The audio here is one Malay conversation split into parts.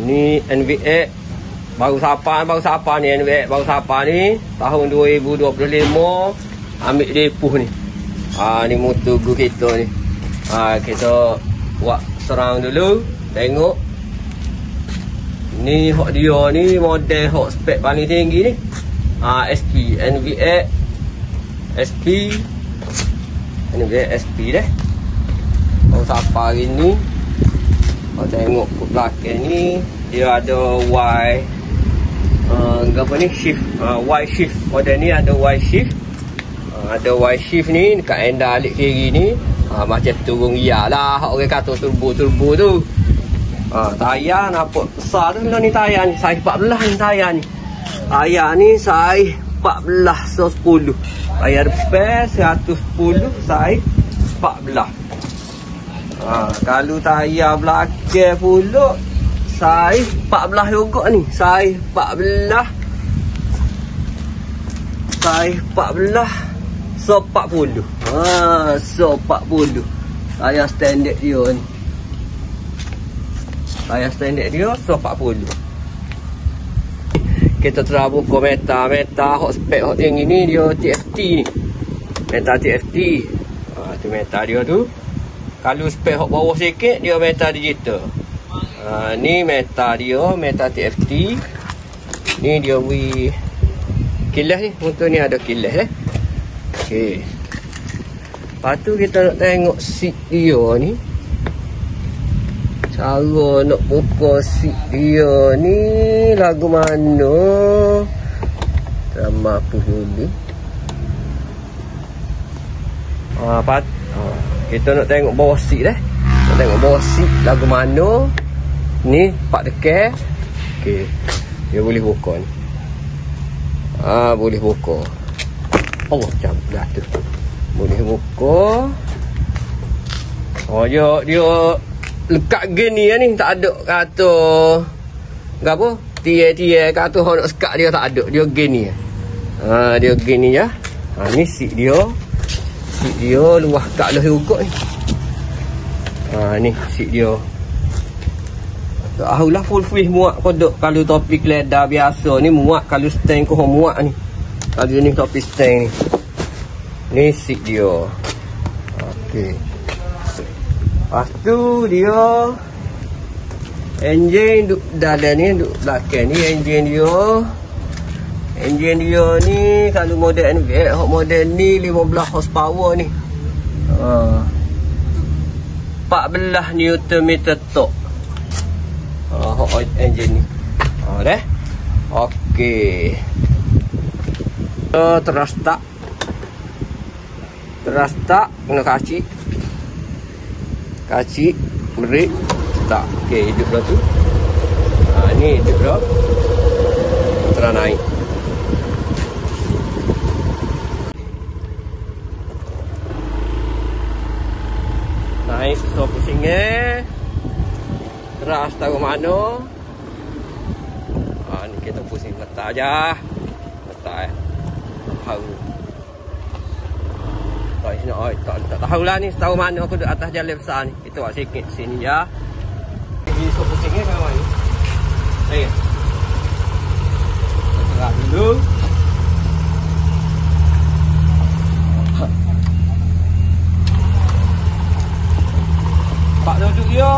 Ni NVX baru siapa ni NVX baru siapa ni tahun 2025 ambil depuh ni. Ni motor guru kita ni. Kita buat serang dulu, tengok. Ni hak dia ni model hak spek paling tinggi ni. SP NVX SP NVX SP dah. Baru siapa hari ni. Kau tengok kat belakang ni dia ada Y apa ni shift, Y shift. Model ni ada Y shift. Ada Y shift ni dekat enda alik kiri ni. Macam turun gear lah hak orang kata turbo tu. Tayar nampak besar tu ni tayar ni. Saiz 14 ni tayar ni. Tayar ni saiz 14 110. Tayar spare 110 saiz 14. Kalau tayar belakang pula saiz 14 juga ni. Saiz 14 140. 140. Tayar standard dia ni. Tayar standard dia 140. Kita telah buka meta hot spec hot yang ini dia TFT ni. Meta TFT. Tu meta dia tu. Kalau spek hot bawah sikit dia meta digital. Ni meta dia, meta TFT. Ni dia kilas ni, motor ni ada kilas Okey. Lepas tu kita nak tengok seat dia ni. Cara nak buka seat dia ni lagu mana? Tak mampu dulu. Kita nak tengok bawah seat dah. Nak tengok bawah seat lagu mana. Ni pak tekan. Okey. Dia boleh buka ni. Boleh buka. Allah campak tu. Boleh buka. Dia lekat gini ni tak ada kata apa? Tier kata hok nak sekat dia tak ada. Dia gini. Dia gini ya. Ni seat dia. Seat dia luah kat lah juga ni. Ni seat dia. Tahulah full face muat kodok. Kalau topi keledar biasa ni muat. Kalau stand kau muat ni. Kalau ni topi stand ni. Ni seat dia. Okey. Lepas tu dia engine duk dalam ni, duk belakang ni engine dia. Engine dia ni kalau model NVX, hot model ni 15 horsepower ni. 14 Nm torque. Hot engine ni. Dah. Okey. Terus tak kena kaci break tak. Okey, hidup dah tu. Ni hidup dah. Terus naik. Naik so pusingnya. Terus tahu mana. Ni kita pusing letak aja. Letak tahu. Tak tahulah ni tahu mana aku duduk atas jalan besar ni. Kita buat sikit sini ya. Ini so pusingnya kawan ni. Saya. Terang dulu. Pak duduk dia.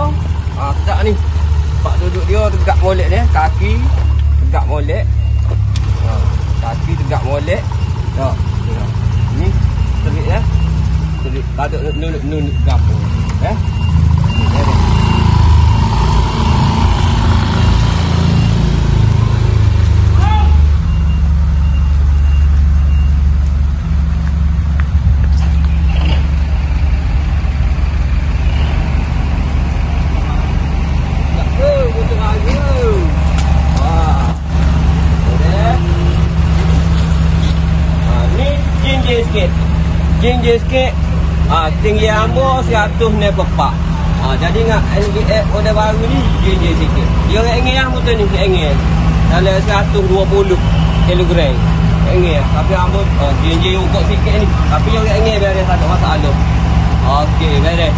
Tak ni. Pak duduk dia tegak molek dia, kaki tegak molek. Kaki tegak molek. Ni terik ya. Terik tak ada nunuk gapo. Jinjit sikit. Tinggi ambo 100 nepepak. Jadi ngak NVX model baru ni jinjit sikit. Dia ringan lah motor ni, ringan. Dalam 120 kg. Ringan. Tapi ambo jinjit ukur sikit ni. Tapi dia ringan biar dia tak ada masalah. Okey, beres.